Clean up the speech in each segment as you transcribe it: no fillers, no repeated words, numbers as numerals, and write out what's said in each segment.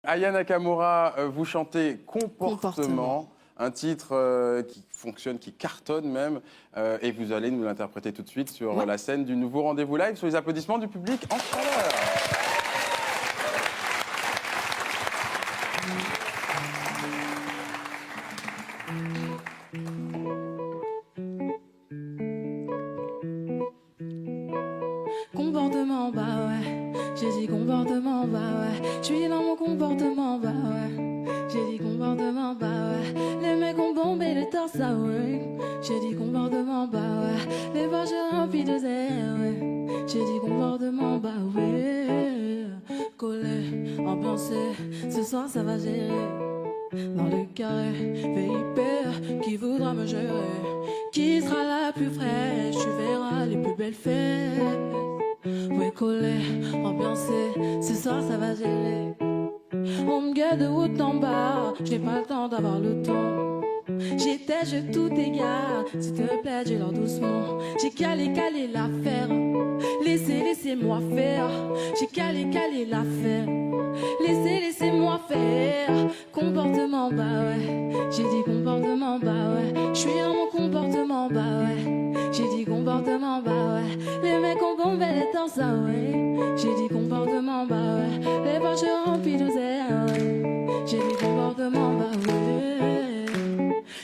Aya Nakamura, vous chantez Comportement, un titre qui fonctionne, qui cartonne même, et vous allez nous l'interpréter tout de suite sur la scène du nouveau rendez-vous live, sous les applaudissements du public en chaleur. Comportement, bah ouais. J'ai dit comportement, bah ouais. J'suis dans mon comportement, bah ouais. J'ai dit comportement, bah ouais. Les mecs ont bombé le torse, ah ouais. J'ai dit comportement, bah ouais. Les vaches remplies de zèle, ouais. J'ai dit comportement, bah ouais. Collé, ambiancé, ce soir ça va gérer. Dans le carré, VIP, qui voudra me gérer? Qui sera la plus fraîche? Tu verras les plus belles fesses. Ouais, collé, ambiancé, ce soir ça va gérer. On me guette de haut en bas, je n'ai pas le temps d'avoir le temps. J'étais, je tout égare, s'il te plaît, dis-leur doucement. J'ai calé l'affaire, laissez-moi faire. J'ai calé l'affaire, laissez-moi faire. Comportement, bah ouais. J'ai dit comportement, bah ouais. J'suis dans mon comportement, bah ouais. J'ai dit comportement, bah ouais. Les mecs ont bombé les torses, ah ouais. J'ai dit comportement, bah ouais. Les poches remplies de zèle, ouais. J'ai dit comportement, bah ouais.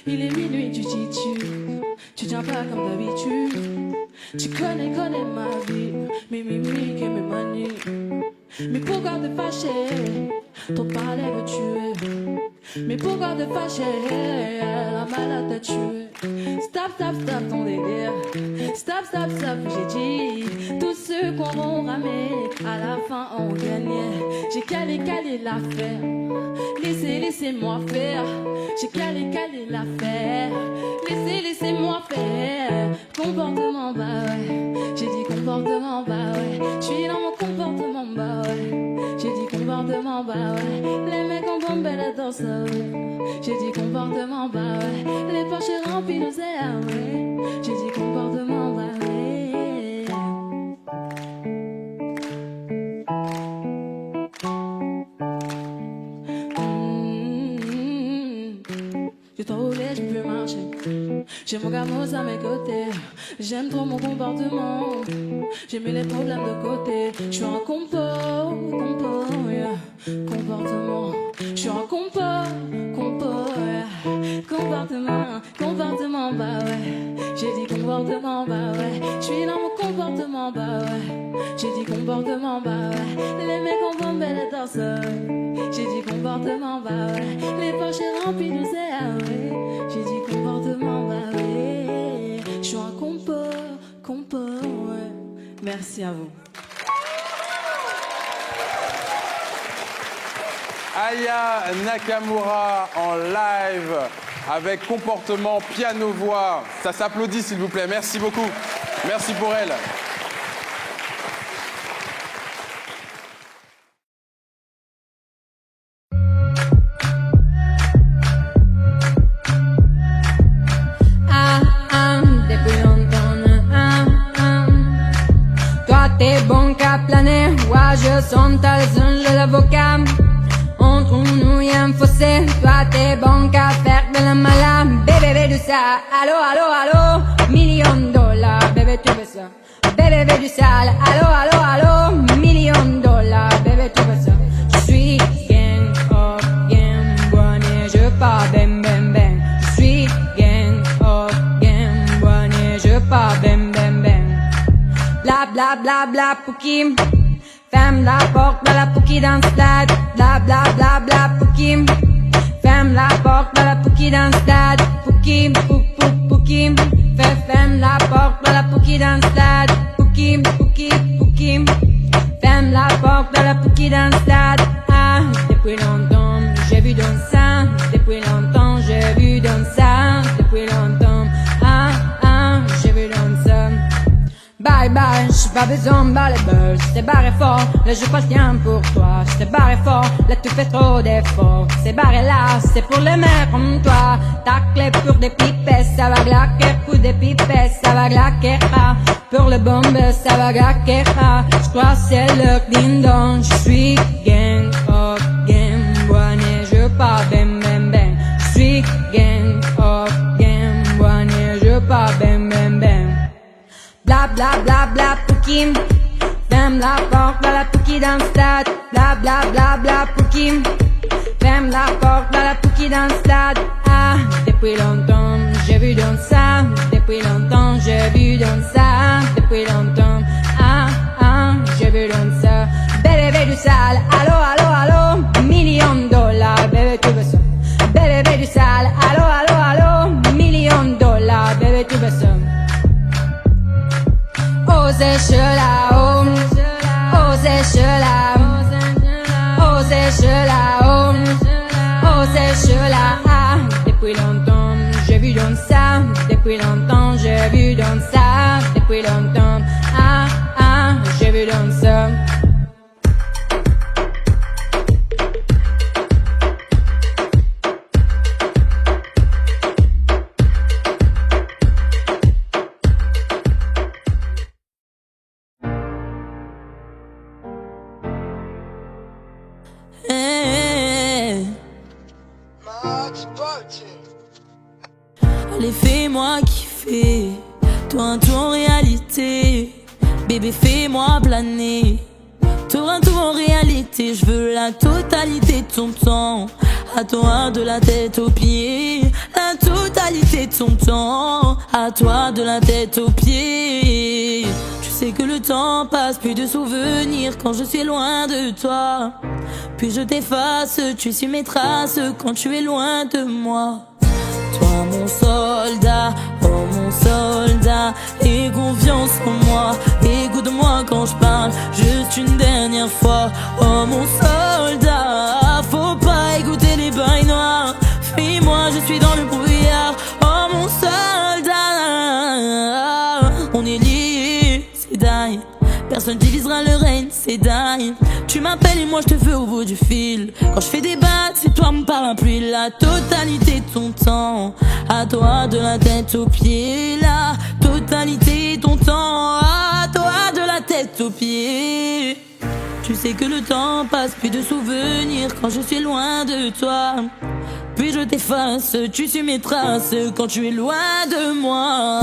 Il est minuit, tu tiens pas comme d'habitude. Tu connais ma vie, mes mimiques et mes manies. Mais pourquoi te fâcher? Ton parler veut tuer. Mais pourquoi te fâcher? La malade t'a tué. Stop ton délire. Stop, j'ai dit. Tous ceux qu'on aura ramé, à la fin ont gagné. J'ai calé l'affaire. Laissez-moi faire. J'ai calé l'affaire. Laissez-moi faire. Comportement, bah ouais. J'ai dit comportement, bah ouais. J'suis dans mon comportement, bah ouais. J'ai dit comportement, bah ouais. Les mecs ont bombé la danse, ouais. J'ai dit comportement, bah ouais. Les poches remplies de zèle, ouais. J'ai dit comportement, bah ouais. J'ai trop roulé, j'ai pu marcher. J'ai mon gamos à mes côtés. J'aime trop mon comportement. J'ai mis les problèmes de côté. J'suis un yeah. Comportement. J'suis un yeah. Comportement, bah ouais. J'ai dit comportement, bah ouais. J'suis dans mon comportement, bah ouais. J'ai dit comportement, bah ouais. Les mecs ont bombé les torses. J'ai dit comportement, bah ouais. Les poches remplies de zèle, ouais. J'ai dit comportement, bah ouais. J'suis un compo, ouais. Merci à vous. Aya Nakamura en live avec Comportement, piano-voix. Ça s'applaudit s'il vous plaît, merci beaucoup. Merci pour elle. Toi t'es bon qu'à planer, ouais je sens ta je l'avocat. Entre nous y'a un fossé, toi t'es bon qu'à faire de la mala. Bébé du ça, allo, $1 000 000, bébé tu veux ça. Bébé du sale, allo, $1 000 000, bébé tu veux ça. Je suis gang of game, bonne et je pars bang. Je suis gang of game, bonne et je pars bang. Bla pouki. Ferme la porte de la pouki dans stade. Bla pouki. Ferme la porte de la pouki dans stade. Pouki. Ferme la porte de la pouki dans stade. Pouki. Ferme la porte de la pouki dans stade. Ah, depuis longtemps, j'ai vu dans ça. Depuis longtemps, j'ai vu dans ça. Depuis longtemps, j'ai vu dans ça. Bye, j'suis pas besoin de balle, j't'ai barré fort, là je passe bien pour toi, j't'ai barré fort, là tu fais trop d'efforts, c'est barré là, c'est pour les mecs comme toi, ta clé pour des pipes, ça va glaquer, pour des pipes, ça va glaquer, pour le bombe, ça va glaquer, j'crois c'est le ding dong, j'suis gang of game, pars bang bang bang. Je suis gang of game one et je pars bang bang bang. Bla bla bla bla Poukim. Ferme la porte, voilà Pouki dans le stade. Bla bla bla bla Poukim. Ferme la porte, voilà Pouki dans le stade. Ah, depuis longtemps, j'ai vu dans ça. Depuis longtemps, j'ai vu dans ça. Depuis longtemps, j'ai vu dans ça. Bébé du sale, allo, allo, allo. $1 000 000, bébé tu veux ça. Bébé du sale, allo, allo, allo. $1 000 000, bébé tu veux ça. Oh c'est là, oh c'est là, oh c'est là, oh c'est là. Ah, depuis longtemps j'ai vu dans ça, depuis longtemps j'ai vu dans ça, depuis longtemps j'ai vu dans ça. Allez, fais-moi kiffer, toi un tour en réalité. Bébé, fais-moi planer, toi un tour en réalité. Je veux la totalité de ton temps, à toi de la tête aux pieds. La totalité de ton temps, à toi de la tête aux pieds. Tu sais que le temps passe, plus de souvenirs quand je suis loin de toi. Puis je t'efface, tu suis mes traces quand tu es loin de moi. Toi mon soldat, oh mon soldat, aie confiance en moi, écoute-moi quand je parle, juste une dernière fois. Oh mon soldat, faut pas écouter les bails noirs, fuis-moi, je suis dans le brouillard. Oh mon soldat, on est liés, c'est dingue. Personne divisera le règne, c'est dingue. Tu m'appelles et moi je te veux au bout du fil. Quand je fais des battes, c'est toi me parle plus. La totalité de ton temps, à toi de la tête aux pieds. La totalité de ton temps, à toi de la tête aux pieds. Tu sais que le temps passe, plus de souvenirs quand je suis loin de toi. Puis je t'efface, tu suis mes traces quand tu es loin de moi.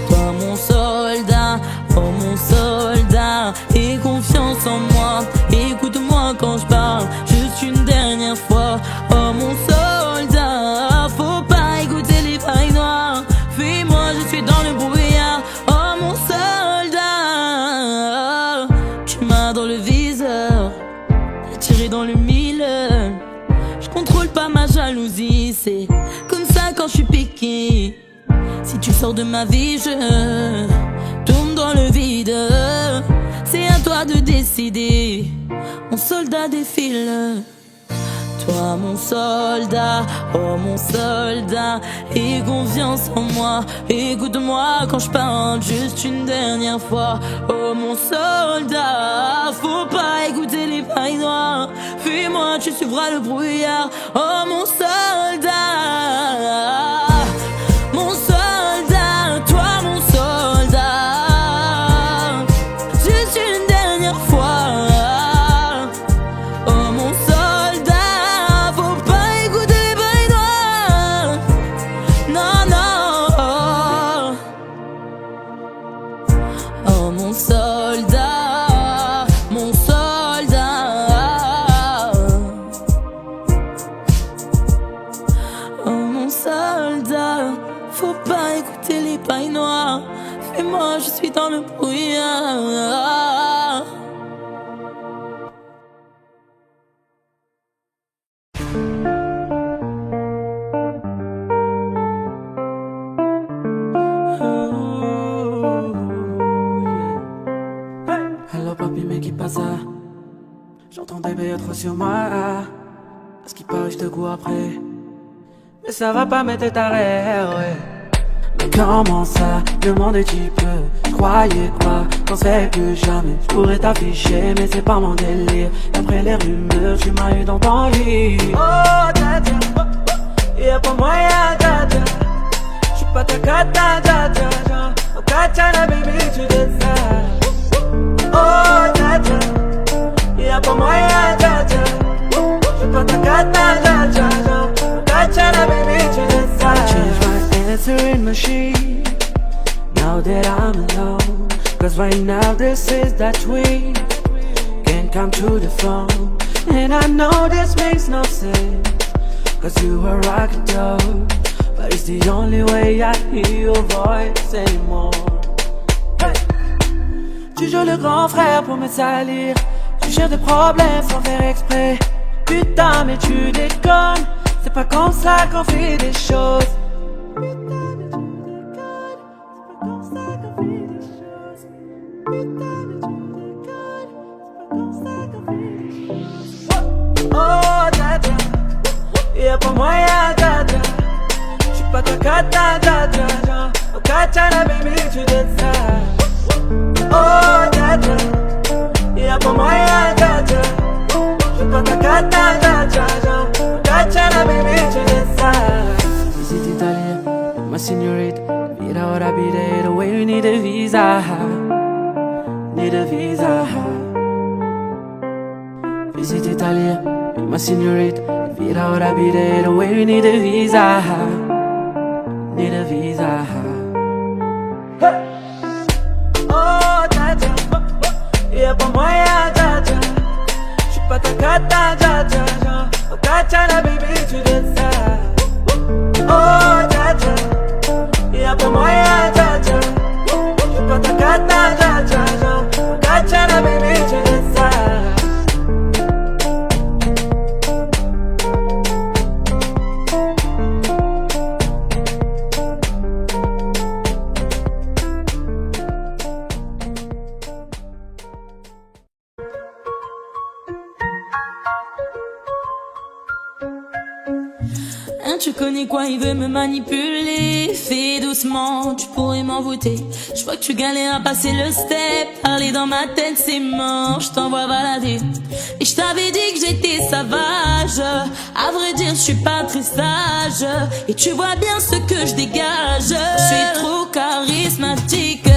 Toi mon soldat, oh mon soldat, aie confiance en moi, écoute-moi quand je parle, juste une dernière fois. Oh mon soldat, faut pas écouter les failles noires, fuis-moi, je suis dans le brouillard. Oh mon soldat, tu m'as dans le viseur, tiré dans le mille. Je contrôle pas ma jalousie, c'est comme ça quand je suis piqué. Si tu sors de ma vie, je tombe dans le vide. C'est à toi de décider, mon soldat défile. Toi mon soldat, oh mon soldat, aie confiance en moi, écoute-moi quand je parle, juste une dernière fois. Oh mon soldat, faut pas écouter les failles noires, fuis-moi, tu suivras le brouillard. Oh mon soldat, mon soldat, toi mon soldat, juste une dernière fois. Oh mon soldat, faut pas écouter les bails noirs. Non, non. Oh mon soldat, mon soldat. Oh mon soldat, faut pas écouter les pailles noires. Fais-moi, je suis dans le brouillard. Hello papi, mais qui passe ça? J'entends bébé être sur moi. À ce qui paraît, je te cours après. Mais ça va pas mettre ta rêve, ouais. Mais comment ça, le monde est petit peu. Je croyais quoi, qu'on sait que jamais je pourrais t'afficher, mais c'est pas mon délire. Et après les rumeurs, tu m'as eu dans ton lit. Oh tata, y'a pas moyen tata. J'suis pas ta cata tata. Oh katana baby, tu dis ça. Oh tata, y'a pas moyen tata. J'suis pas ta cata tata. know that I'm alone. Cause right now this is that we can't come to the phone. And I know this makes no sense, cause you were rockin' dope, but it's the only way I hear your voice anymore. Hey. Tu joues le grand frère pour me salir, tu cherches des problèmes sans faire exprès. Putain mais tu déconnes, c'est pas comme ça qu'on fait des choses. Putain mais tu déconnes, c'est pas comme ça qu'on fait des choses. Putain mais tu déconnes, c'est pas comme ça qu'on fait des choses. Oh dada, y'a pas moyen dada, j'suis pas ta cata dada, oh katana baby tu dis ça. Oh dada, y'a pas moyen dada, j'suis pas ta cata dada, oh katana baby tu dis ça. Is it Italian, my señorita, mira ahora pide the way you need a visa, need a visa. Visit Italia, my señorita. Mira ahora pide the way you need a visa, need a visa. Hey. Oh dada, y'a pas moyen dada, j'suis pas ta cata dada, oh katana baby tu dis ça. Oh dada, y'a pas moyen dada, j'suis pas ta cata dada, oh katana baby tu dis ça. Tu connais quoi, il veut me manipuler. Fais doucement, tu pourrais m'envoûter. Je vois que tu galères à passer le step. Parler dans ma tête c'est mort, je t'envoie balader. Et je t'avais dit que j'étais sauvage. À vrai dire je suis pas très sage. Et tu vois bien ce que je dégage. Je suis trop charismatique.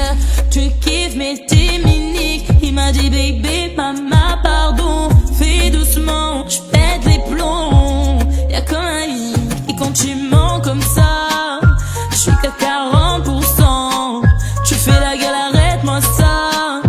Tu kiffes mais t'es minique. Il m'a dit baby mama pardon. Fais doucement, je pète les plombs. Y'a comme un lit. Et quand tu mens comme ça, je suis qu'à 40%. Tu fais la gueule, arrête-moi ça.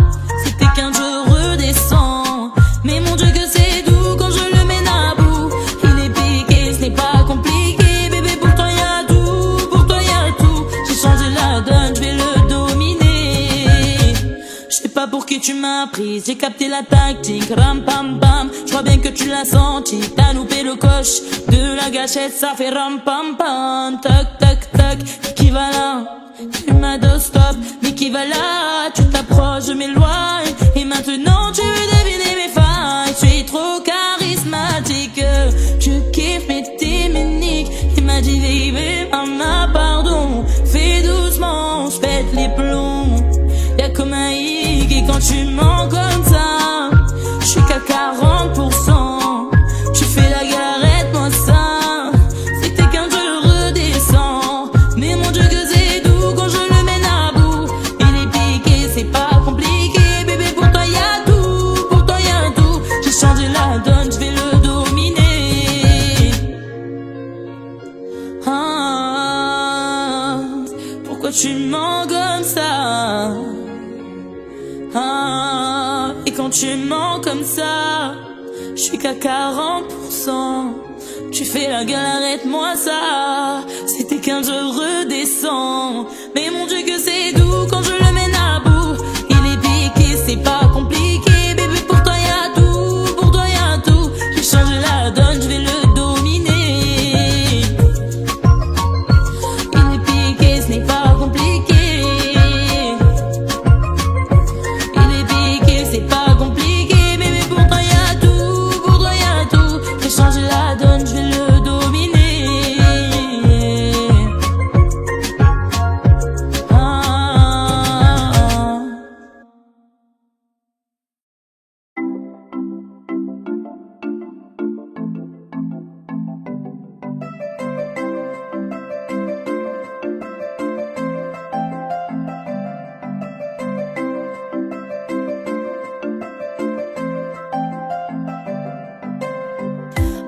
C'était qu'un jeu redescend. Mais mon Dieu que c'est doux quand je le mène à bout. Il est piqué, ce n'est pas compliqué. Bébé pour toi y'a tout, pour toi y'a tout. J'ai changé la donne, je vais le dominer. Je sais pas pour qui tu m'as prise, j'ai capté la tactique. Ram pam pam, je crois bien que tu l'as senti. T'as loupé le coche de la gâchette, ça fait ram pam pam. Toc toc toc, qui va là? Tu m'as dit stop, mais qui va là? Tu t'approches, je m'éloigne. Et maintenant tu veux deviner mes failles. Je suis trop charismatique. Tu kiffes mais t'es minique. Il m'a dit baby mama pardon. Fais doucement, je pète les plombs. Y'a comme un hic. Et quand tu mens comme ça, je suis qu'à 40%. Tu fais la gueule, arrête-moi ça. C'était qu'un jeu redescend. Mais mon Dieu que c'est doux quand je le mène à bout. Il est piqué, c'est pas compliqué. Bébé pour toi y'a tout, pour toi y'a tout. J'ai changé la donne, je vais le dominer. Ah, pourquoi tu mens comme ça? Ah, et quand tu mens comme ça, je suis qu'à 40%. Tu fais la gueule, arrête-moi ça. C'était qu'un jeu redescend. Mais mon Dieu que c'est doux quand je le mène à bout. Il est piqué, c'est pas compliqué. Bébé pour toi y'a tout, pour toi y'a tout. J'ai changé la donne, je vais le dominer. Il est piqué, ce n'est pas compliqué. C'est pas compliqué, bébé pour toi y'a tout, pour toi y'a tout. J'ai changé la donne, je vais le dominer. Ah.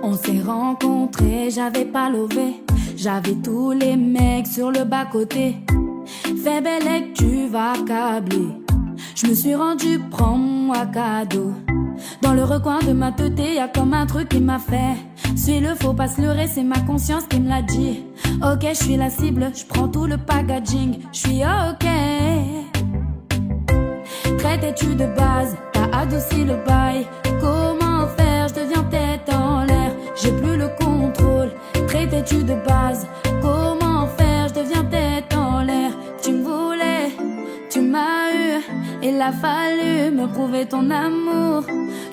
On s'est rencontrés, j'avais pas levé. J'avais tous les mecs sur le bas-côté. fais belle et que tu vas câbler. Je me suis rendu, prends-moi cadeau. Dans le recoin de ma tête, y'a comme un truc qui m'a fait. Suis-le, faut pas se leurrer, c'est ma conscience qui me l'a dit. Ok, je suis la cible, je prends tout le packaging. Je suis ok. Très têtu de base, t'as adouci le bail. Comment faire, je deviens tête en l'air. J'ai plus le contrôle, très têtu de base. Comment faire, je deviens tête en l'air. Tu me voulais, tu m'as eu. Il a fallu me prouver ton amour.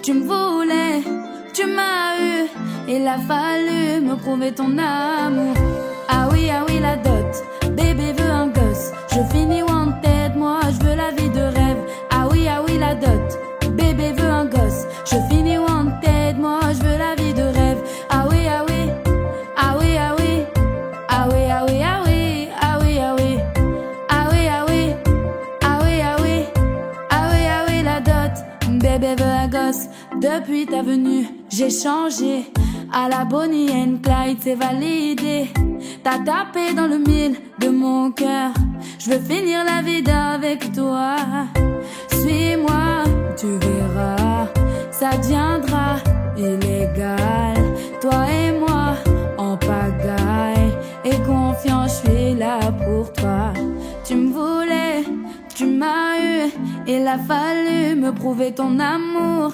Tu me voulais, tu m'as eu. Il a fallu me prouver ton amour. Ah oui, la dot. Bébé veut un gosse. Je finis wanted, moi je veux la vie de rêve. Ah oui, la dot. Bébé veut un gosse. Je finis wanted, moi je veux la vie de rêve. Ah oui, ah oui. Ah oui, ah oui. Ah oui, ah oui, ah oui. Ah oui, ah oui. Ah oui, ah oui. Ah oui, ah oui. Ah oui, la dot. Bébé veut un gosse. Depuis ta venue, j'ai changé. À la Bonnie and Clyde, c'est validé. T'as tapé dans le mille de mon cœur. Je veux finir la vie avec toi. Suis-moi, tu verras. Ça deviendra illégal. Toi et moi, en pagaille. Et confiant, je suis là pour toi. Tu me voulais, tu m'as eu. Il a fallu me prouver ton amour.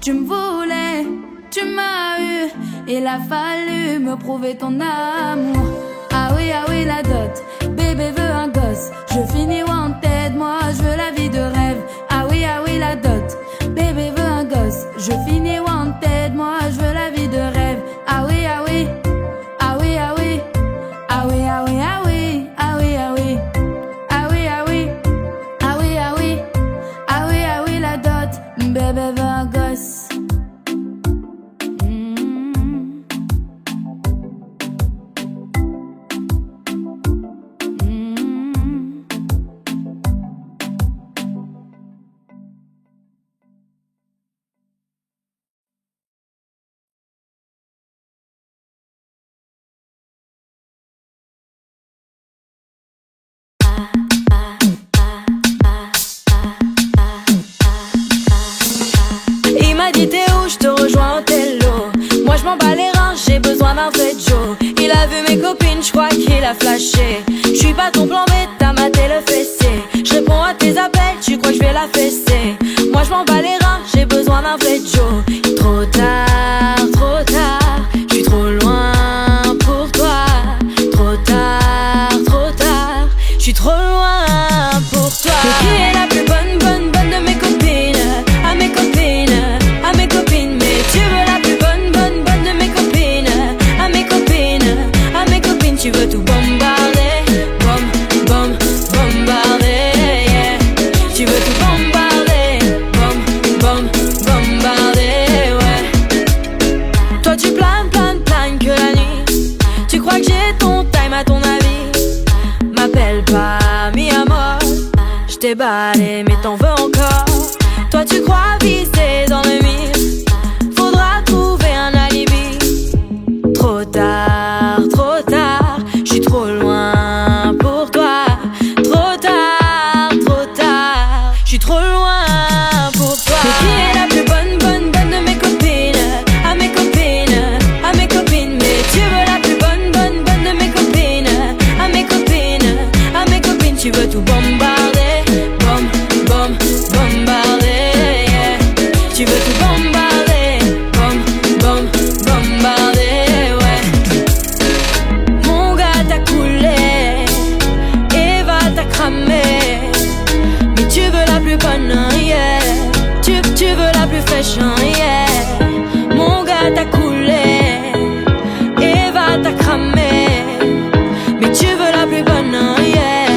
Tu me voulais, tu m'as eu. Il a fallu me prouver ton amour. Ah oui, la dot. Bébé veut un gosse. Je finis wanted, moi je veux la vie de rêve. Ah oui, la dot. Bébé veut un gosse. Je finis wanted, moi je veux la vie de rêve. Ah oui, ah oui. Ah oui, ah oui. Ah oui, ah oui, ah oui. Ah oui, ah oui. Ah oui, ah oui. Ah oui, ah oui. Ah oui, ah oui, la dot. Bébé veut un gosse. Il m'a dit t'es où, je te rejoins en télo. Moi je m'en bats les reins, j'ai besoin d'un vrai Joe. Il a vu mes copines, je crois qu'il a flashé. Je suis pas ton plan mais t'as maté le fessé. Je réponds à tes appels, tu crois que je vais la fesser. Moi je m'en bats les reins, j'ai besoin d'un vrai Joe. Trop tard, je suis trop loin pour toi. Trop tard, je suis trop loin pour toi. Qui est la plus bonne de mes copines? À mes copines, à mes copines. Mais tu veux la plus bonne de mes copines? À mes copines, à mes copines. Tu veux tout bombarder, bombarder, yeah. Tu veux tout bombarder, bombarder, ouais. Toi tu planes que la nuit. Tu crois que j'ai ton time à ton avis? M'appelle pas mi amor. Je t'ai balé mais t'en veux encore. Toi tu crois viser dans le mille. Faudra trouver un alibi. Trop tard, je suis trop loin pour toi. Trop tard, je suis trop loin pour toi. Mais qui est la plus bonne de mes copines? À mes copines, à mes copines. Mais tu veux la plus bonne de mes copines? À mes copines, à mes copines. Tu veux tout bombarder, bombarder, yeah. Tu veux tout bombarder, bombarder, ouais. Mon gars t'a coulé, Eva t'a cramé. Mais tu veux la plus bonne, yeah. Tu veux la plus fraîche, yeah. Mon gars t'a coulé, Eva t'a cramé. Mais tu veux la plus bonne, yeah.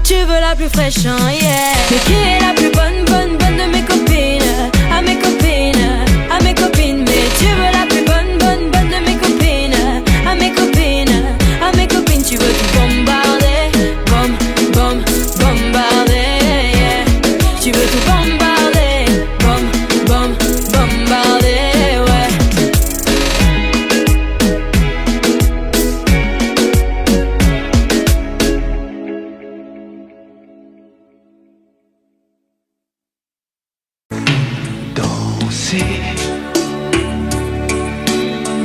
Tu veux la plus fraîche, yeah. Mais qui est la plus bonne de mes copines? À mes copines, à mes copines. Mais tu veux la plus bonne de mes copines? À mes copines, à mes copines. Tu veux tout bombarder, bombarder, yeah. Tu veux tout bombarder, bombarder, ouais. l'apprivoiser,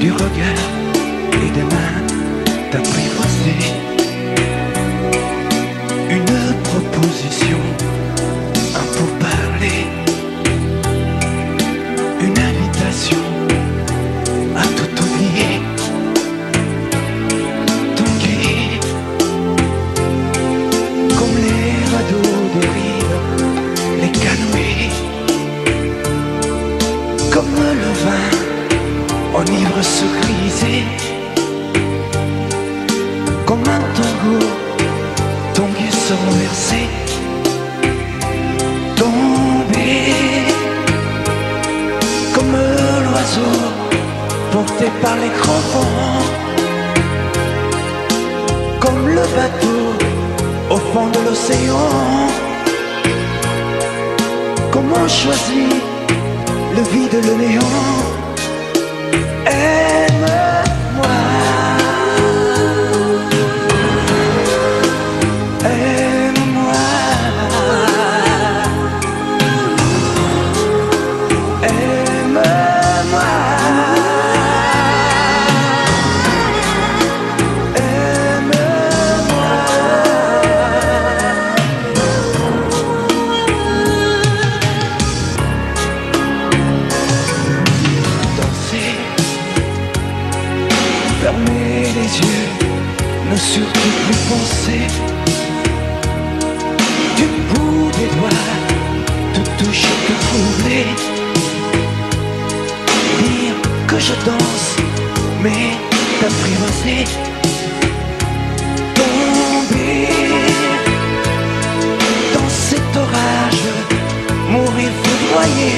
du regard et des mains t'apprivoiser. Une proposition, un pourparler, une invitation à tout oublier. Ton guide, comme les radeaux des rives, les canoës, comme le vin enivre se griser, comme un tango, tanguer se renverser, tomber, comme l'oiseau porté par les grands vents, comme le bateau au fond de l'océan. Comment choisir le vide, le néant? Aime-moi, aime-moi, aime-moi, aime-moi. Danser, fermer les yeux, ne surtout plus penser. Du bout des doigts, te toucher, te troubler. Dire que je danse, mais t'apprivoiser. Tomber dans cet orage, mourir foudroyé.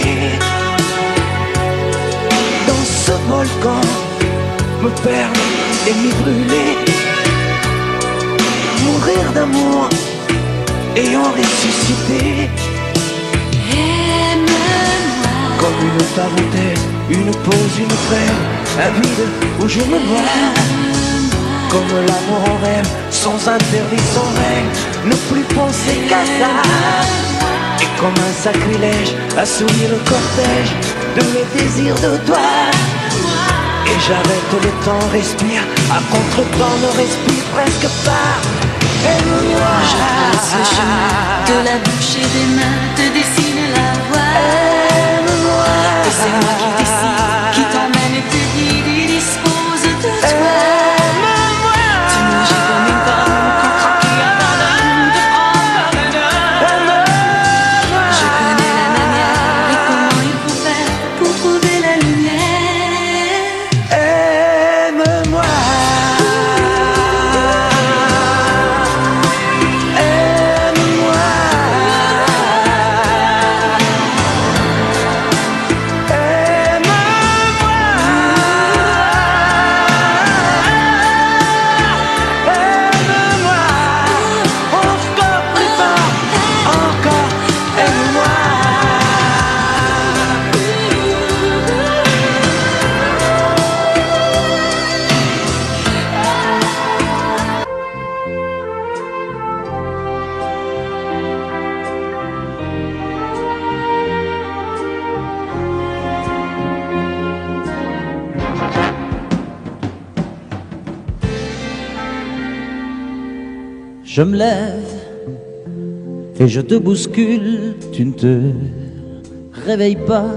Dans ce volcan, me perdre et m'y brûler. Mourir d'amour et en ressusciter. Comme une parenthèse, une pause, une trêve, un vide où je me noie. Comme l'amour en rêve, sans interdit, sans règle, ne plus penser qu'à ça. Et comme un sacrilège, assouvir le cortège de mes désirs de toi. Et j'arrête le temps, respire, à contre-temps ne respire presque pas. Aime-moi. Je trace le chemin de la bouche et des mains, te dessine la voie. Aime-moi. Et c'est moi qui décide, qui t'emmène et te guide et dispose de toi. Aime-moi. Tu me jettes comme une pomme, contrat qui abandonne de prendre. Je connais la manière et comment il faut faire pour trouver la lumière. Aime-moi. Je me lève et je te bouscule, tu ne te réveilles pas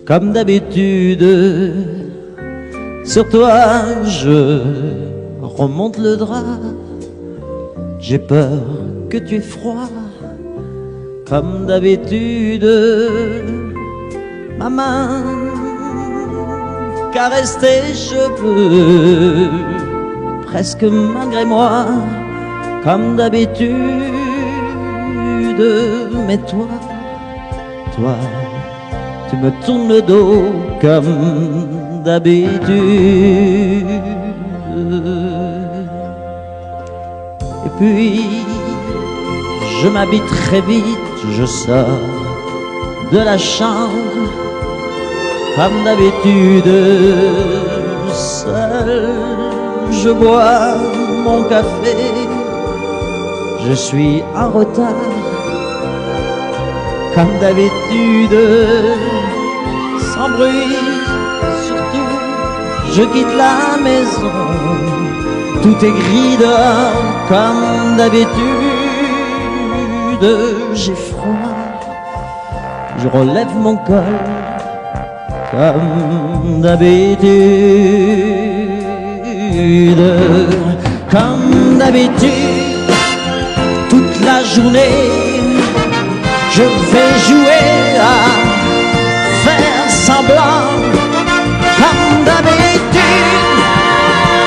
comme d'habitude. Sur toi je remonte le drap, j'ai peur que tu aies froid comme d'habitude. Ma main caresse tes cheveux, presque malgré moi, comme d'habitude. Mais toi, tu me tournes le dos comme d'habitude. Et puis, je m'habille très vite, je sors de la chambre, comme d'habitude, seul. Je bois mon café, je suis en retard comme d'habitude, sans bruit, surtout, je quitte la maison. Tout est gris dehors, comme d'habitude, j'ai froid, je relève mon col, comme d'habitude, comme d'habitude, toute la journée, je vais jouer à faire semblant, comme d'habitude,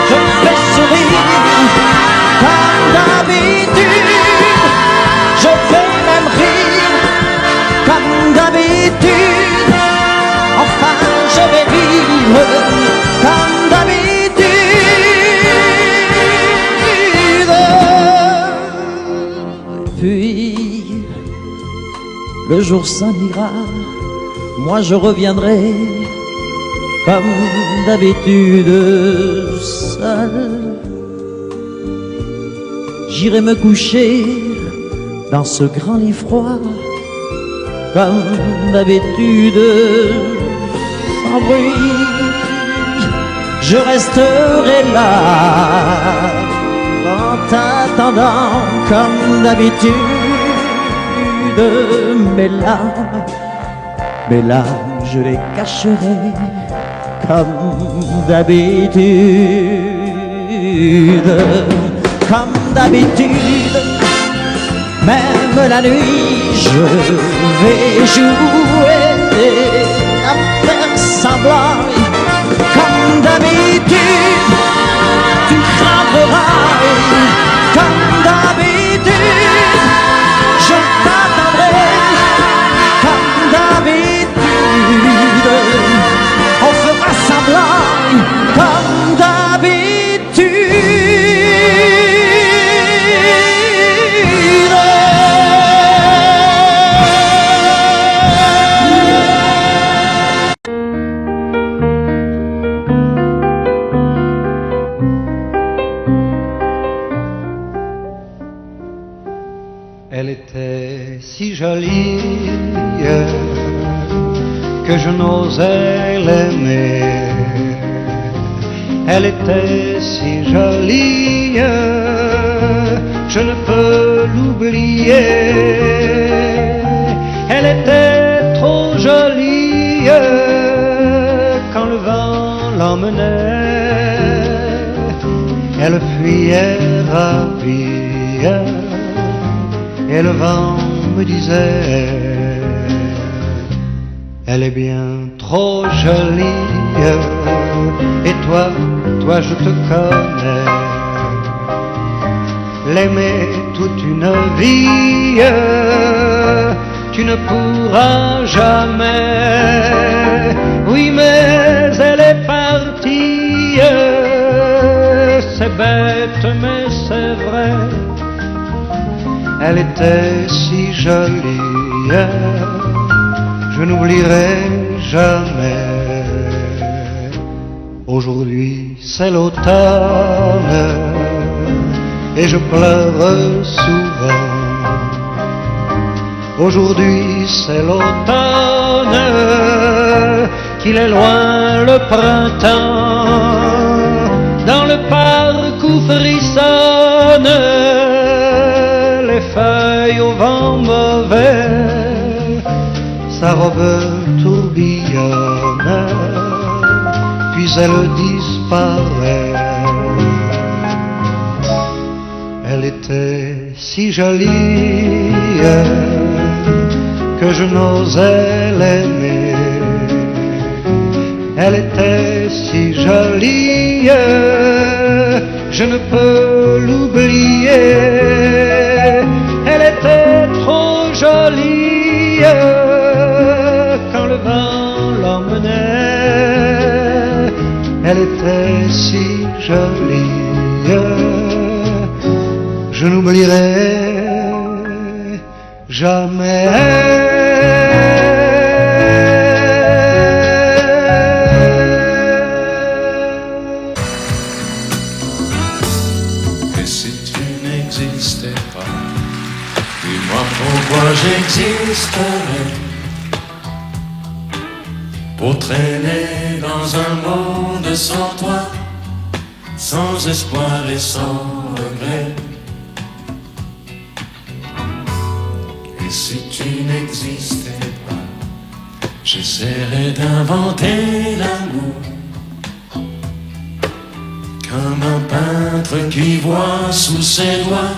je vais sourire, comme d'habitude, je vais même rire, comme d'habitude, enfin je vais vivre, comme d'habitude. Puis le jour s'en ira, moi je reviendrai comme d'habitude seul. J'irai me coucher dans ce grand lit froid, comme d'habitude, sans bruit. Je resterai là en t'attendant comme d'habitude. Mes larmes, je les cacherai comme d'habitude. Comme d'habitude, même la nuit, je vais jouer à faire semblant. Comme d'habitude, tu frapperas. Comme d'habitude, je t'attendrai. Comme d'habitude, on fera semblant. Comme d'habitude. Elle était si jolie que je n'osais l'aimer. Elle était si jolie, je ne peux l'oublier. Elle était trop jolie quand le vent l'emmenait. Elle fuyait ravie et le vent me disait: elle est bien trop jolie, et toi je te connais. L'aimer toute une vie, tu ne pourras jamais. Oui, mais elle est partie, c'est bête mais c'est vrai. Elle était si jolie, je n'oublierai jamais. Aujourd'hui c'est l'automne et je pleure souvent. Aujourd'hui c'est l'automne, qu'il est loin le printemps. Dans le parc où frissonnent les feuilles au vent mauvais, sa robe tourbillonne, puis elle disparaît. Elle était si jolie que je n'osais l'aimer. Elle était si jolie, je ne peux l'oublier. Elle était trop jolie quand le vent l'emmenait. Elle était si jolie, je n'oublierai jamais. Dis-moi pourquoi j'existerais pour traîner dans un monde sans toi, sans espoir et sans regret. Et si tu n'existais pas, j'essaierais d'inventer l'amour, comme un peintre qui voit sous ses doigts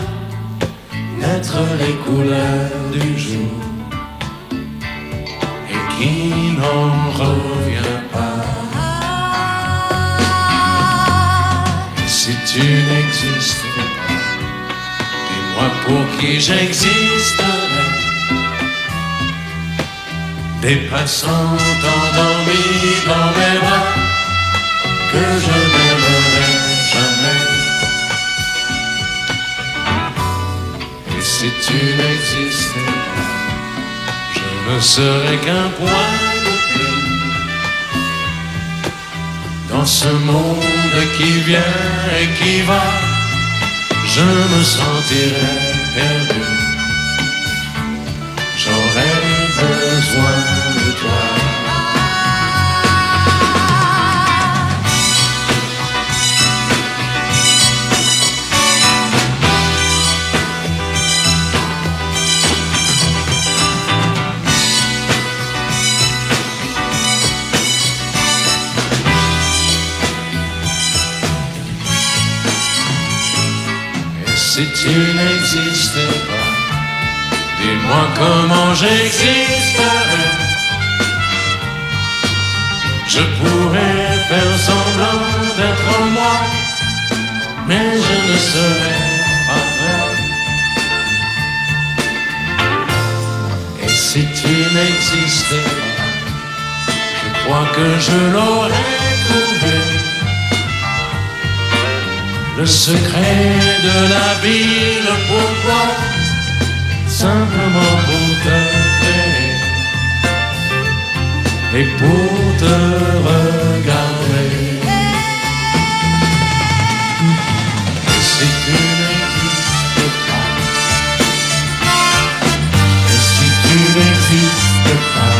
naître les couleurs du jour et qui n'en revient pas. Et si tu n'existais pas, dis-moi pour qui j'existerais. Des passants endormis dans mes bras que je n'aimerais jamais. Et si tu n'existais pas, je ne serais qu'un point de plus dans ce monde qui vient et qui va. Je me sentirais perdu. J'aurais besoin de toi. Et si tu n'existais pas, dis-moi comment j'existerais. Je pourrais faire semblant d'être moi, mais je ne serais pas vrai. Et si tu n'existais pas, je crois que je l'aurais trouvé, le secret de la vie, le pourquoi, simplement pour te créer et pour te regarder. Et si tu n'existes pas, et si tu n'existes pas,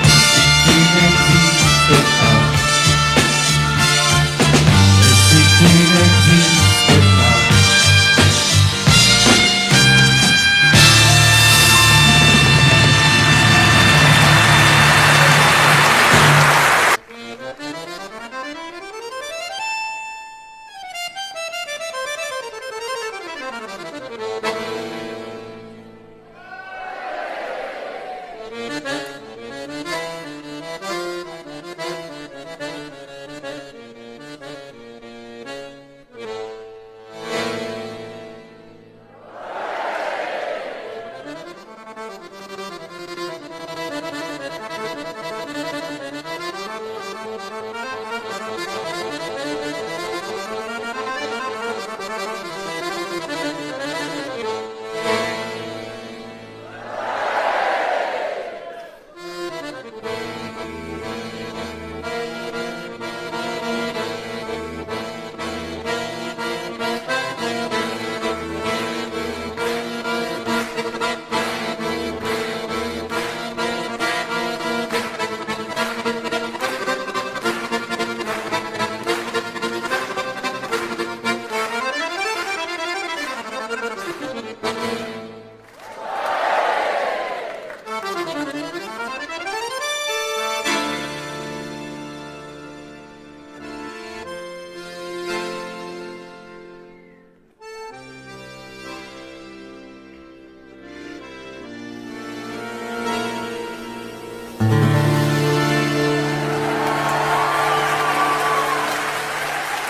si tu n'existes pas, et si tu n'existes pas.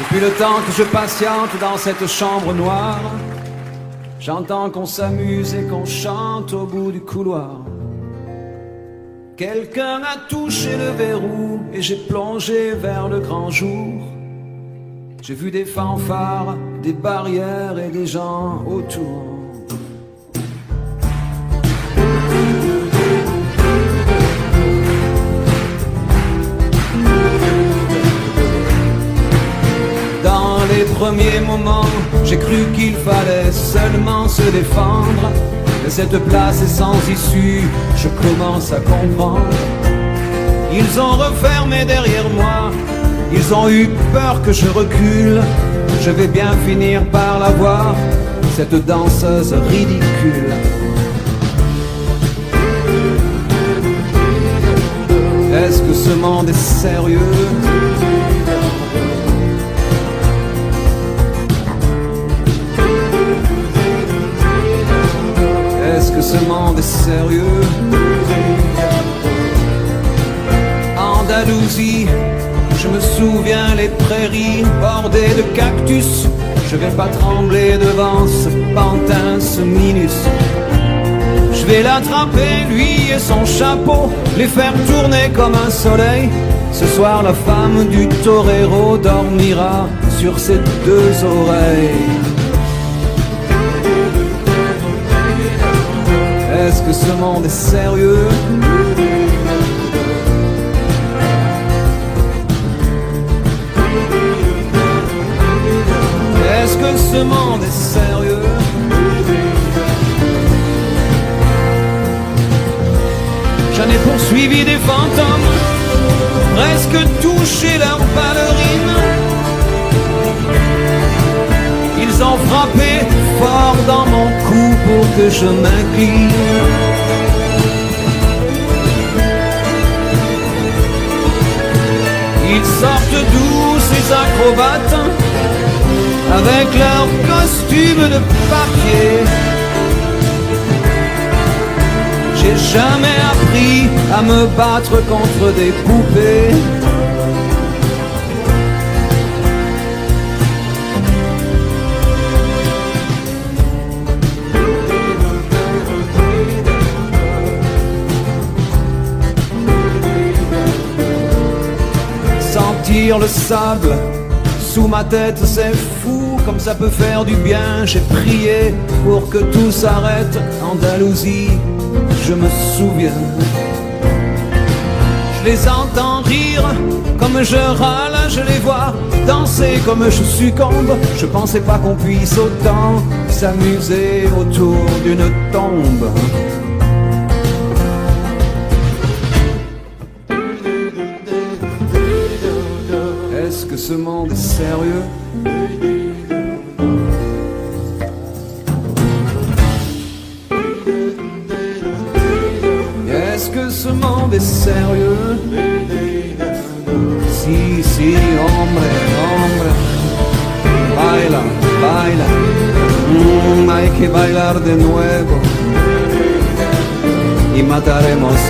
Depuis le temps que je patiente dans cette chambre noire, j'entends qu'on s'amuse et qu'on chante au bout du couloir. Quelqu'un a touché le verrou et j'ai plongé vers le grand jour. J'ai vu des fanfares, des barrières et des gens autour. Dans les premier moment, j'ai cru qu'il fallait seulement se défendre. Mais cette place est sans issue, je commence à comprendre. Ils ont refermé derrière moi, ils ont eu peur que je recule. Je vais bien finir par la voir, cette danseuse ridicule. Est-ce que ce monde est sérieux? Est-ce que ce monde est sérieux? Andalousie, je me souviens les prairies bordées de cactus. Je vais pas trembler devant ce pantin, ce minus. Je vais l'attraper, lui et son chapeau, les faire tourner comme un soleil. Ce soir la femme du torero dormira sur ses deux oreilles. Est-ce que ce monde est sérieux? Est-ce que ce monde est sérieux? J'en ai poursuivi des fantômes, presque touché leurs ballerines. Ils ont frappé fort dans mon cou pour que je m'incline. Ils sortent d'où ces acrobates, avec leurs costumes de papier. J'ai jamais appris à me battre contre des poupées. Sentir le sable sous ma tête, c'est fou, comme ça peut faire du bien. J'ai prié pour que tout s'arrête. Andalousie, je me souviens. Je les entends rire comme je râle, je les vois danser comme je succombe. Je pensais pas qu'on puisse autant s'amuser autour d'une tombe. Est-ce que ce monde est sérieux? Est-ce que ce monde est sérieux? Si, si, hombre, hombre. Baila, baila. Hay que bailar de nuevo. Y mataremos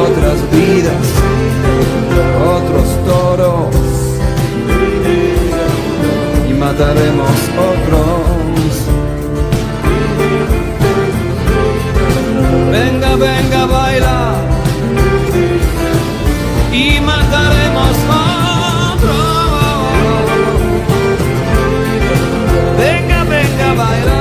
otras vidas, otros toros. Y mataremos otros. Venga, venga, baila. Y mataremos otros. Venga, venga, baila.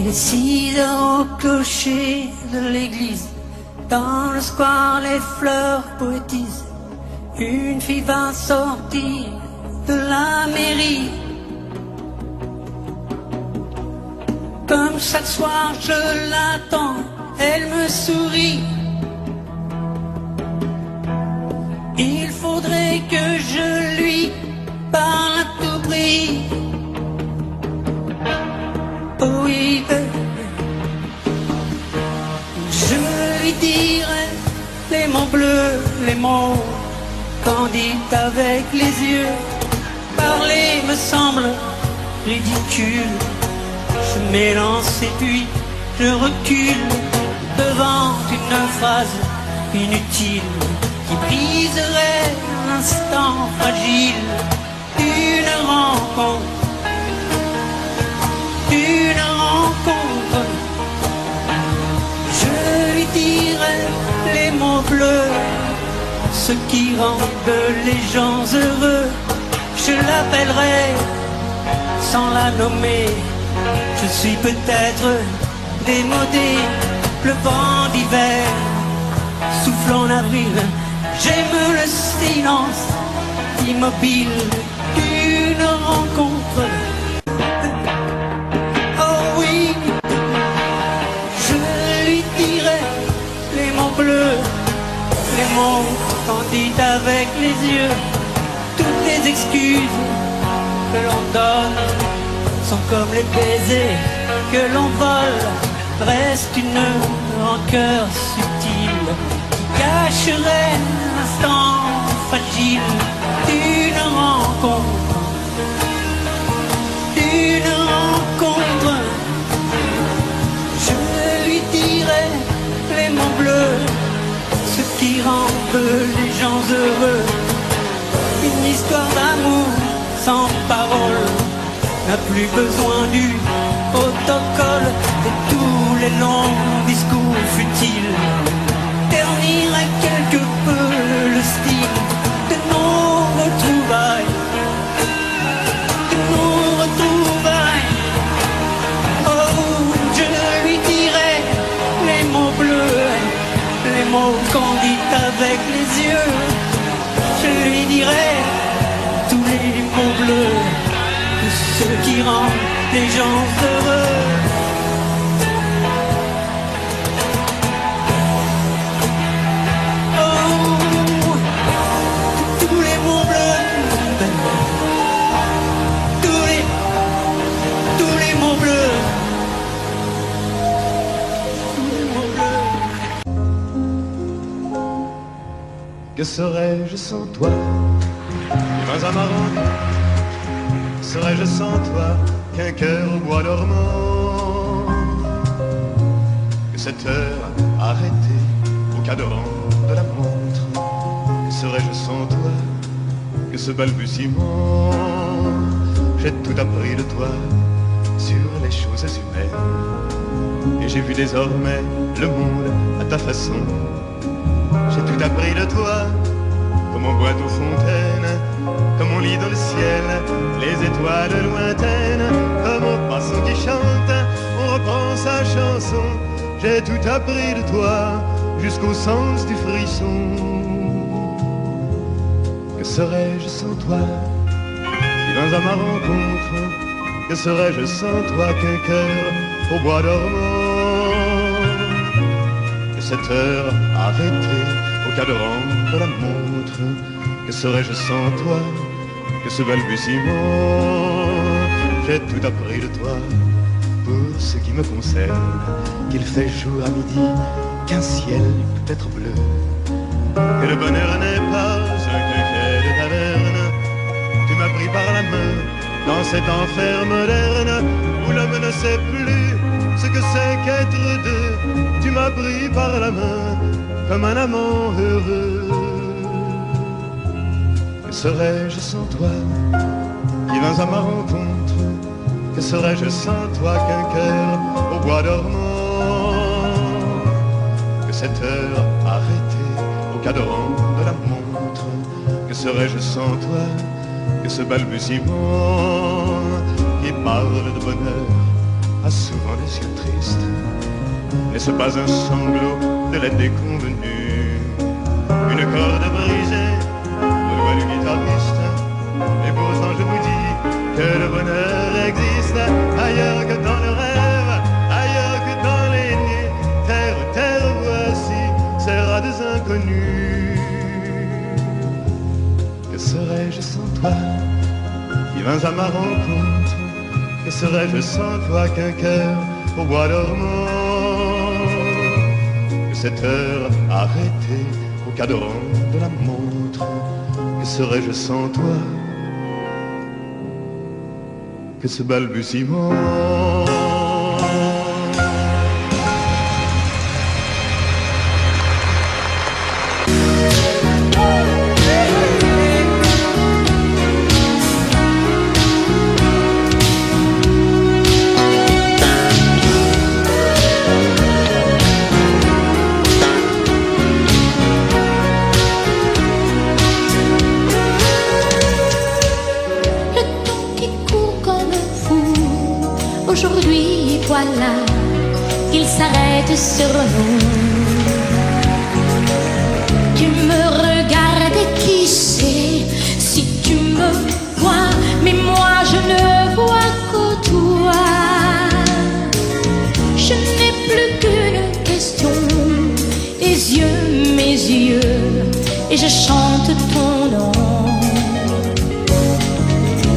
Il est 6 heures au clocher de l'église. Dans le square, les fleurs poétisent. Une fille va sortir de la mairie. Comme chaque soir, je l'attends, elle me sourit. Il faudrait que je lui parle à tout prix. Oh oui, je lui dirai les mots bleus, les mots candides avec les yeux. Parler me semble ridicule. Je m'élance et puis je recule devant une phrase inutile qui briserait l'instant fragile d'une rencontre. D'une rencontre, je lui dirai les mots bleus, ce qui rendent les gens heureux. Je l'appellerai sans la nommer. Je suis peut-être démodé, le vent d'hiver souffle en avril. J'aime le silence immobile d'une rencontre. Oh oui, je lui dirai les mots bleus, les mots candides avec les yeux. Toutes les excuses que l'on donne sont comme les baisers que l'on vole. Reste une rancœur subtile qui cacherait l'instant fragile d'une rencontre. D'une rencontre, je lui dirai les mots bleus, ce qui rend les gens heureux. Une histoire d'amour sans parole n'a plus besoin du protocole et tous les longs discours futiles terniraient quelque peu le style de nos retrouvailles. De nos retrouvailles. Oh, je lui dirai les mots bleus, les mots candides avec les yeux. Je lui dirai tous les mots bleus, ce qui rend les gens heureux. Oh, tous les mots bleus, tous les mots bleus, tous les mots bleus. Que serais-je sans toi? Dans un marron, serais-je sans toi qu'un cœur au bois dormant? Que cette heure arrêtée au cadran de la montre? Que serais-je sans toi que ce balbutiement? J'ai tout appris de toi sur les choses humaines, et j'ai vu désormais le monde à ta façon. J'ai tout appris de toi, comme on boit aux fontaines, comme on lit dans le ciel les étoiles lointaines, comme un poisson qui chante, on reprend sa chanson. J'ai tout appris de toi, jusqu'au sens du frisson. Que serais-je sans toi? Si viens à ma rencontre, que serais-je sans toi qu'un cœur au bois dormant? Que cette heure arrêtée au cadran de la montre, que serais-je sans toi que ce balbutiement? J'ai tout appris de toi pour ce qui me concerne, qu'il fait jour à midi, qu'un ciel peut être bleu, que le bonheur n'est pas un quinquet de taverne. Tu m'as pris par la main dans cet enfer moderne où l'homme ne sait plus ce que c'est qu'être deux. Tu m'as pris par la main comme un amant heureux. Que serais-je sans toi qui vins à ma rencontre? Que serais-je sans toi qu'un cœur au bois dormant? Que cette heure arrêtée au cadran de la montre, que serais-je sans toi que ce balbutiement qui parle de bonheur a souvent des yeux tristes. N'est-ce pas un sanglot de la déconvenue? Une corde brisée aux doigts du guitariste. Et pourtant je vous dis que le bonheur existe ailleurs que dans le rêve, ailleurs que dans les nuits. Terre, terre, voici ces rades inconnus. Que serais-je sans toi qui vins à ma rencontre? Que serais-je sans toi qu'un cœur au bois dormant? Que cette heure arrêtée au cadran de la montre? Que serais-je sans toi que ce balbutiement? Aujourd'hui, voilà qu'il s'arrête sur nous. Tu me regardes et qui sait si tu me vois, mais moi je ne vois que toi. Je n'ai plus qu'une question, les yeux, mes yeux, et je chante ton nom.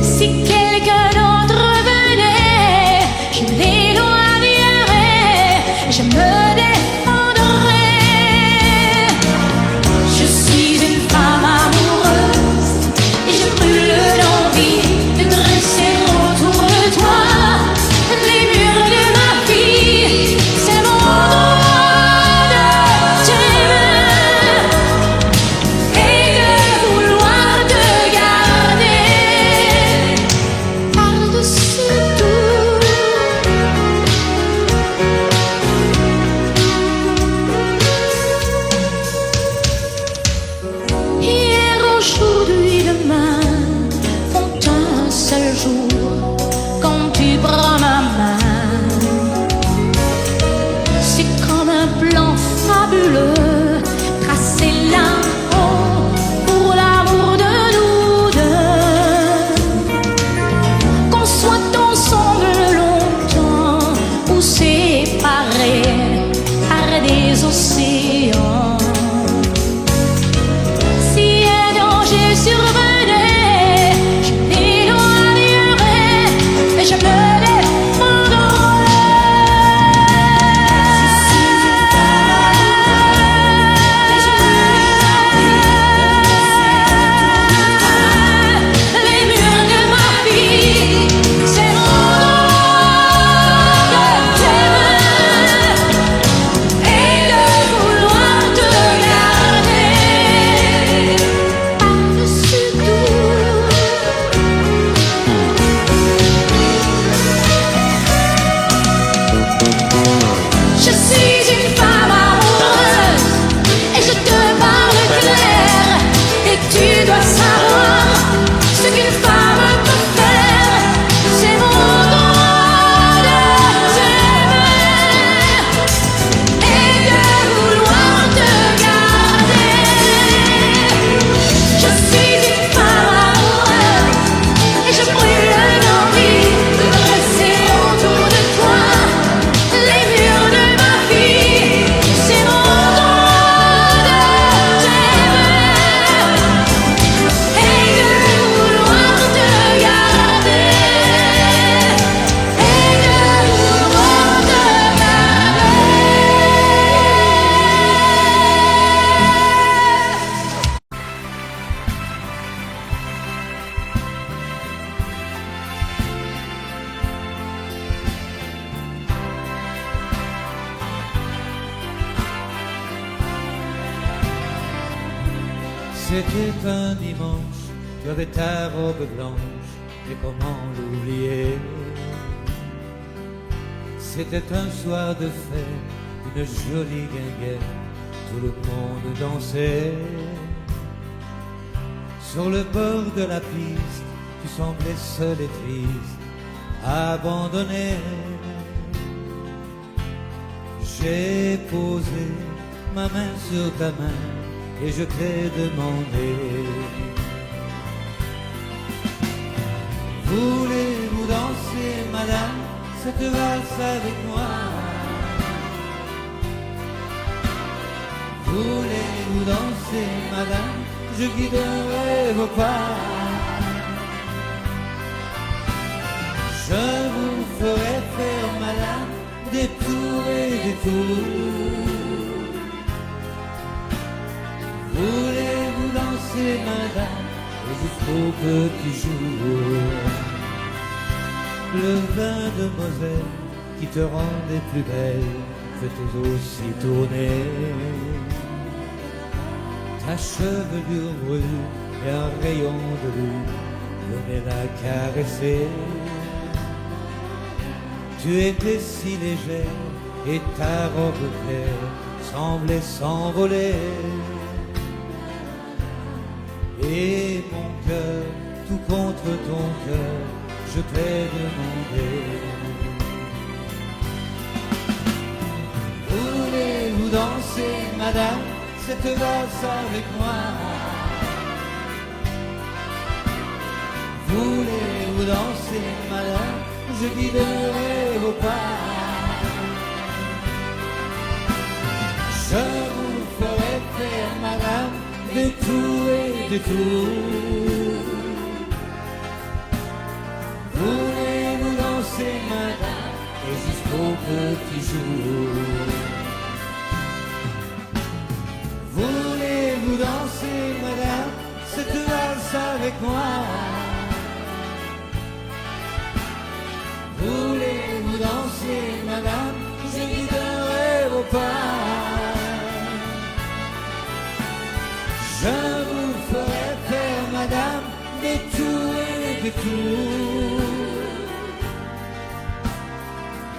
Si quelqu'un d'autre venait, je l'éloignerais, je me défendrais. Je suis une femme amoureuse et je brûle d'envie de dresser autour de toi les murs de ma vie. C'est mon droit de t'aimer et de vouloir te garder par-dessus tout. Hier, aujourd'hui, demain font un seul jour quand tu prends ma main. C'est comme un plan fabuleux tracé là-haut pour l'amour de nous deux. Qu'on soit ensemble longtemps ou séparés par des océans. Si un danger survenait, je l'éloignerais et je me défendrais. Les murs de ma vie, c'est mon droit de t'aimer et de vouloir te garder par-dessus tout. Je suis une femme amoureuse et je te parle clair. Et tu dois savoir ce qu'une femme peut faire. C'est mon droit de t'aimer et de vouloir te garder. Je suis une femme amoureuse et je brûle d'envie de dresser autour de toi les murs de ma vie. C'est mon droit de t'aimer et de vouloir te garder et de vouloir te C'était un dimanche, tu avais ta robe blanche, et comment l'oublier? C'était un soir de fête, une jolie guinguette, tout le monde dansait. Sur le bord de la piste, tu semblais seul et triste, abandonné. J'ai posé ma main sur ta main et je t'ai demandé: voulez-vous danser, madame, cette valse avec moi? Voulez-vous danser, madame, je guiderai vos pas. Je vous ferai faire, madame, des tours et des tours. Voulez-vous danser, madame, et jusqu'au petit jour? Le vin de Moselle qui te rendait plus belle fait aussi tourner. Ta chevelure brune et un rayon de lune venait la caresser. Tu étais si légère et ta robe claire semblait s'envoler. Et mon cœur, tout contre ton cœur, je t'ai demandé: voulez-vous danser, madame, cette valse avec moi? Voulez-vous danser, madame, je guiderai vos pas. Je vous ferai faire, madame, des tours et des tours. Voulez-vous danser, madame, et jusqu'au petit jour? Voulez-vous danser, madame, cette valse avec moi? Voulez-vous danser, madame, je guiderai vos pas. Je vous ferai faire, madame, des tours et des tours.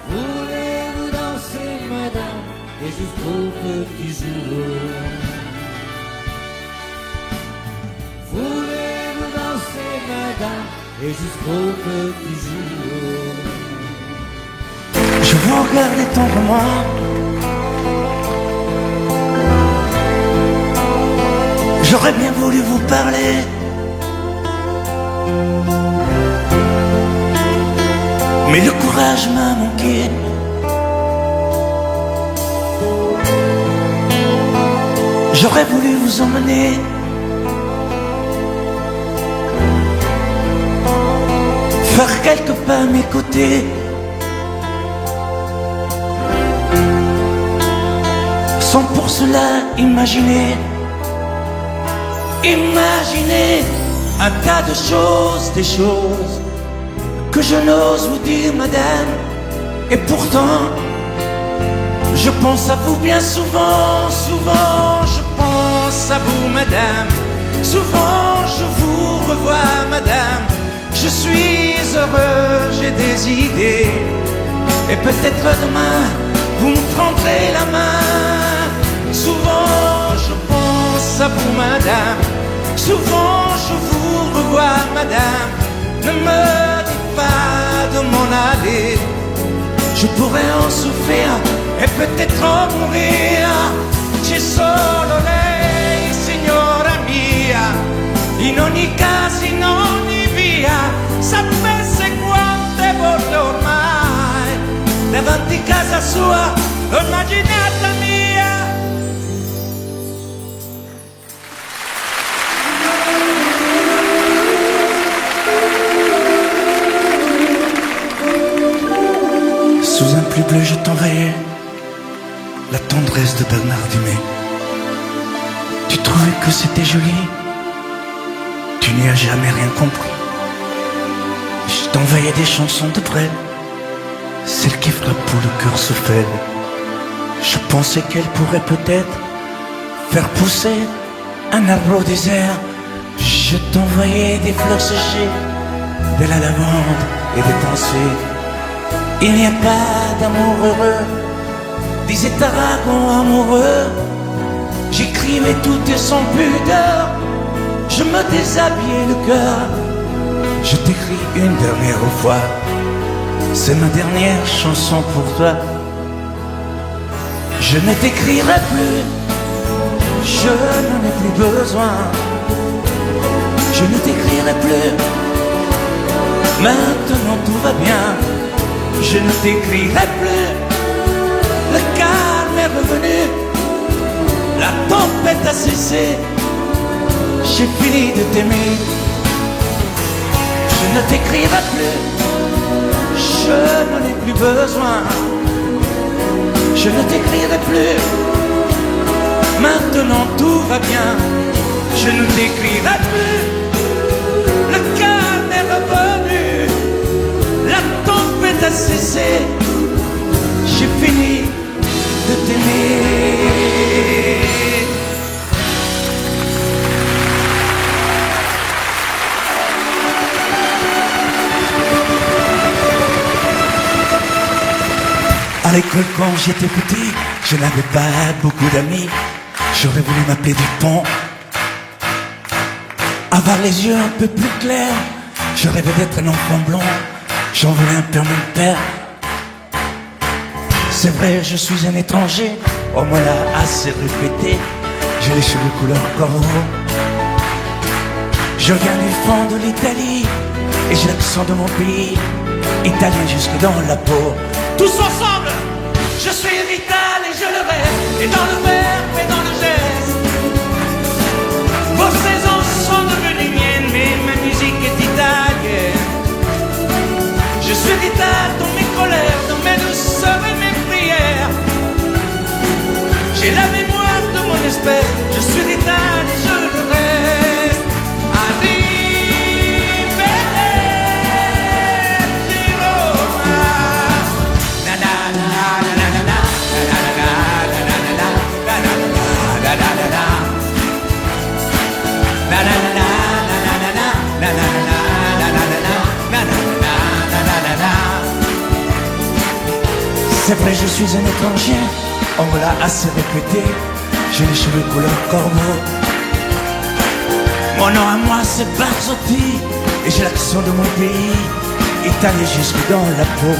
Voulez-vous danser, madame, et jusqu'au petit jour? Voulez-vous danser, madame, et jusqu'au petit jour? Je vous regardais tendrement, j'aurais bien voulu vous parler, mais le courage m'a manqué. J'aurais voulu vous emmener faire quelques pas à mes côtés, sans pour cela imaginer un tas de choses, des choses que je n'ose vous dire, madame. Et pourtant, je pense à vous bien souvent, souvent je pense à vous, madame. Souvent je vous revois, madame. Je suis heureux, j'ai des idées, et peut-être demain vous me prendrez la main. Souvent je pense à vous, madame. Souvent je vous revois, madame. Ne me dites pas de m'en aller, je pourrais en souffrir e peut-être en mourir. C'è solo lei, signora mia, in ogni caso, in ogni via. Sapesse quante volte ormai davanti casa sua l'ho immaginata mia. Sous un plus bleu, je t'envoyais la tendresse de Bernard Dumay. Tu trouvais que c'était joli, tu n'y as jamais rien compris. Je t'envoyais des chansons de Brel, celles qui frappent où le cœur se fêle. Je pensais qu'elle pourrait peut-être faire pousser un arbre au désert. Je t'envoyais des fleurs séchées, de la lavande et des pensées. Il n'y a pas d'amour heureux, disait Aragon amoureux. J'écrivais tout et sans pudeur, je me déshabillais le cœur. Je t'écris une dernière fois, c'est ma dernière chanson pour toi. Je ne t'écrirai plus, je n'en ai plus besoin. Je ne t'écrirai plus, maintenant tout va bien. Je ne t'écrirai plus, le calme est revenu, la tempête a cessé, j'ai fini de t'aimer. Je ne t'écrirai plus, je n'en ai plus besoin. Je ne t'écrirai plus, maintenant tout va bien. Je ne t'écrirai plus, le calme est revenu, la tempête a cessé, j'ai fini de t'aimer. À l'école quand j'étais petit, je n'avais pas beaucoup d'amis. J'aurais voulu m'appeler Dupont, avoir les yeux un peu plus clairs. Je rêvais d'être un enfant blond, j'en voulais un peu à mon père. C'est vrai, je suis un étranger, on me l'a assez répété. J'ai les cheveux couleur corbeau, je viens du fond de l'Italie et j'ai l'accent de mon pays, italien jusque dans la peau. Tous ensemble, je suis vital et je le rêve, et dans le verbe et dans le geste. Vos saisons sont devenues miennes, mais ma musique est italienne. Je suis vital dans mes colères, dans mes douceurs et mes prières. J'ai la mémoire de mon espèce, je suis vital et je le reste. C'est vrai, je suis un étranger, on me l'a assez répété. J'ai les cheveux couleur corbeau. Mon nom à moi c'est Barzotti, et j'ai l'accent de mon pays, italien jusque dans la peau.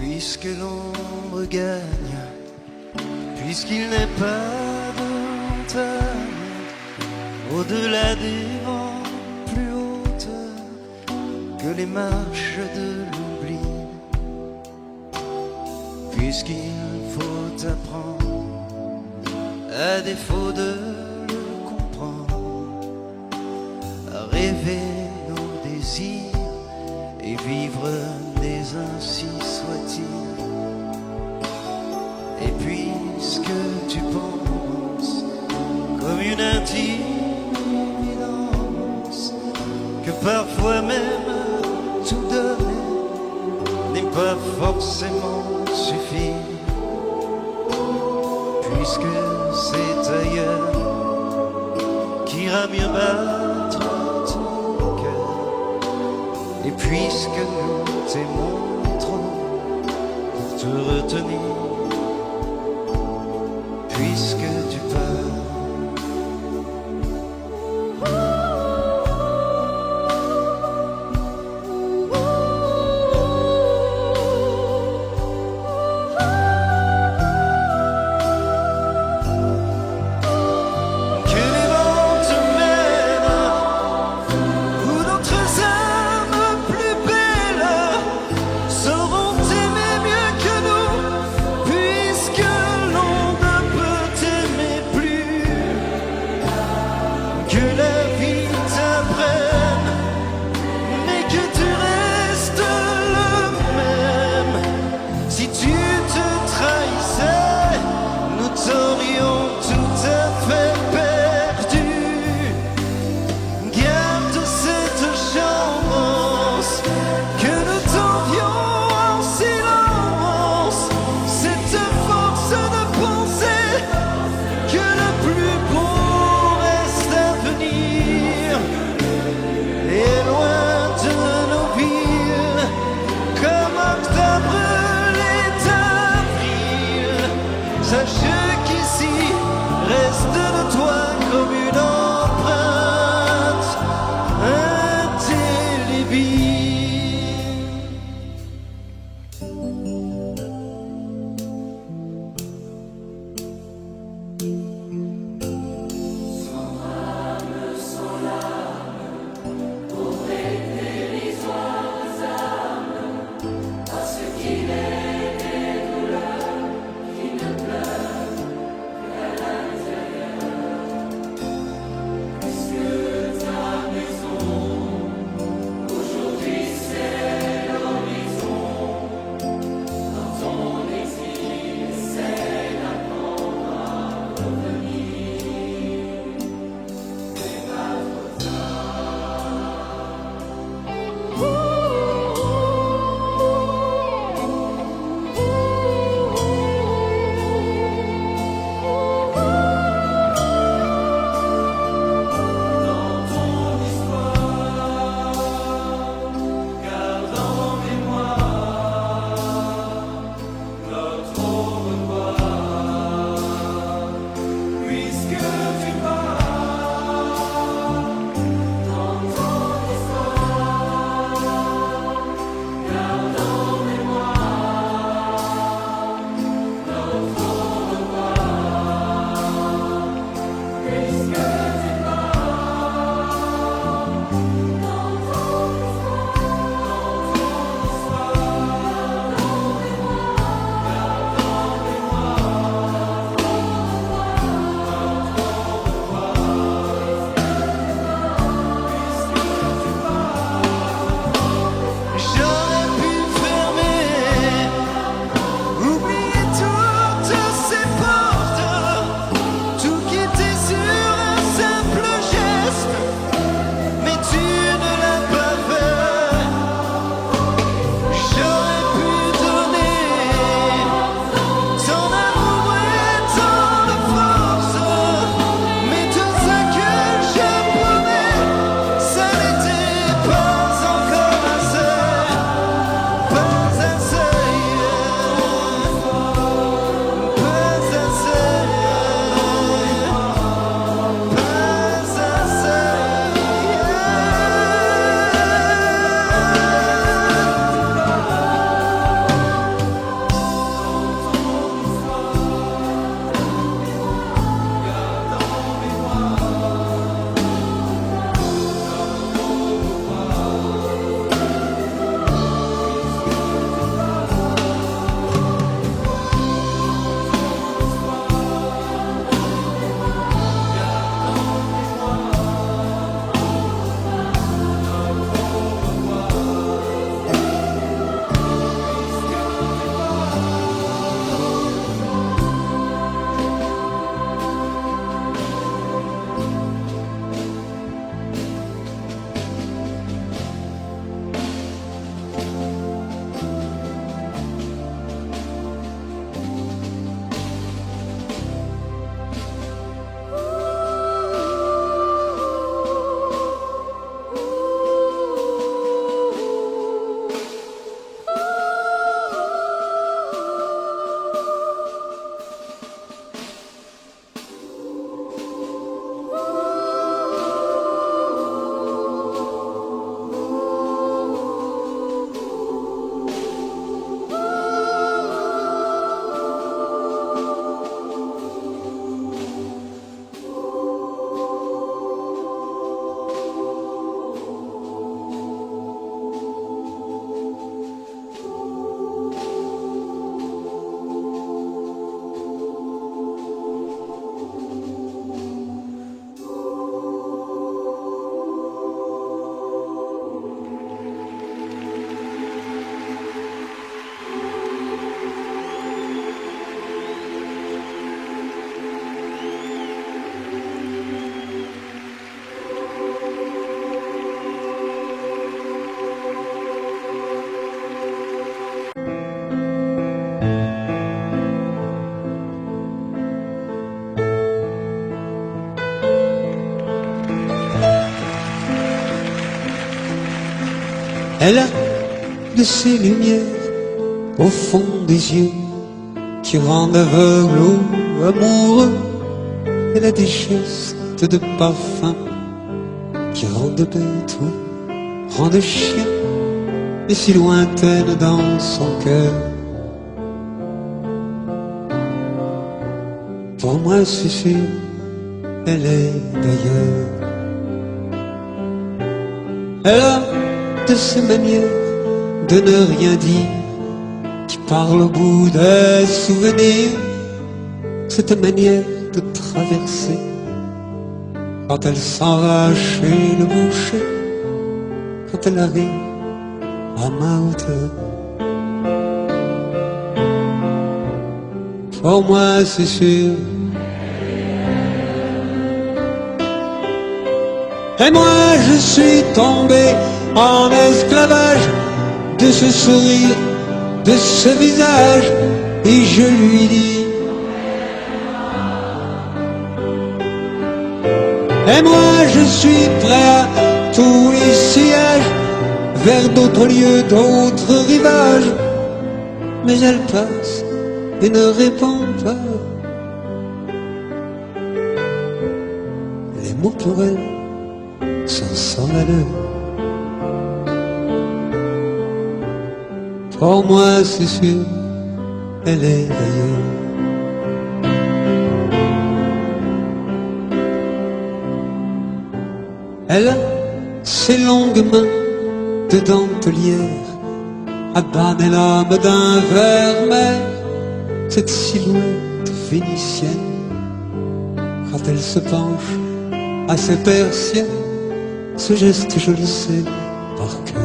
Puisque l'ombre gagne, puisqu'il n'est pas de montagne au-delà des vents plus hautes que les marches de l'oubli, puisqu'il faut apprendre, à défaut de le comprendre, à rêver nos désirs et vivre des ainsi soit-il. Et puisque tu penses comme une intime évidence que parfois même tout donner n'est pas forcément suffire, puisque c'est ailleurs qu'ira mieux battre ton cœur, et puisque nous t'aimons trop pour te retenir, puisque tu pars. Elle a de ces lumières au fond des yeux qui rendent aveugle ou amoureux. Elle a des gestes de parfum qui rendent bête ou rendent chien, mais si lointaine dans son cœur. Pour moi c'est sûr, elle est d'ailleurs. Elle a de ces manières de ne rien dire qui parle au bout des souvenirs. Cette manière de traverser quand elle s'en va chez le boucher, quand elle arrive à ma hauteur. Pour moi c'est sûr. Et moi je suis tombé en esclavage de ce sourire, de ce visage, et je lui dis: et moi je suis prêt à tous les sillages, vers d'autres lieux, d'autres rivages. Mais elle passe et ne répond pas. Les mots pour elle sont sans valeur. Pour moi c'est sûr, elle est d'ailleurs. Elle a ses longues mains de dentelière à banner l'âme d'un vermeil. Cette silhouette vénitienne, quand elle se penche à ses persiennes, ce geste je le sais par cœur.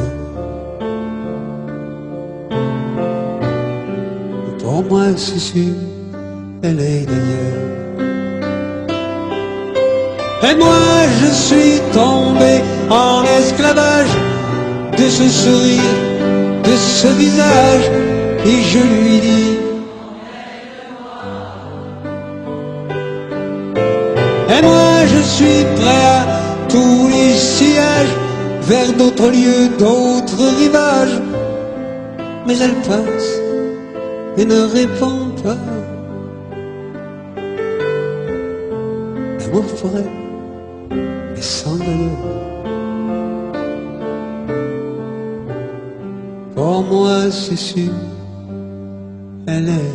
Pour moi c'est sûr, elle est d'ailleurs. Et moi je suis tombé en esclavage de ce sourire, de ce visage, et je lui dis: et moi je suis prêt à tous les sillages, vers d'autres lieux, d'autres rivages. Mais elle passe et ne répond pas. L'amour pour elle est sans valeur. Pour moi c'est sûr, elle est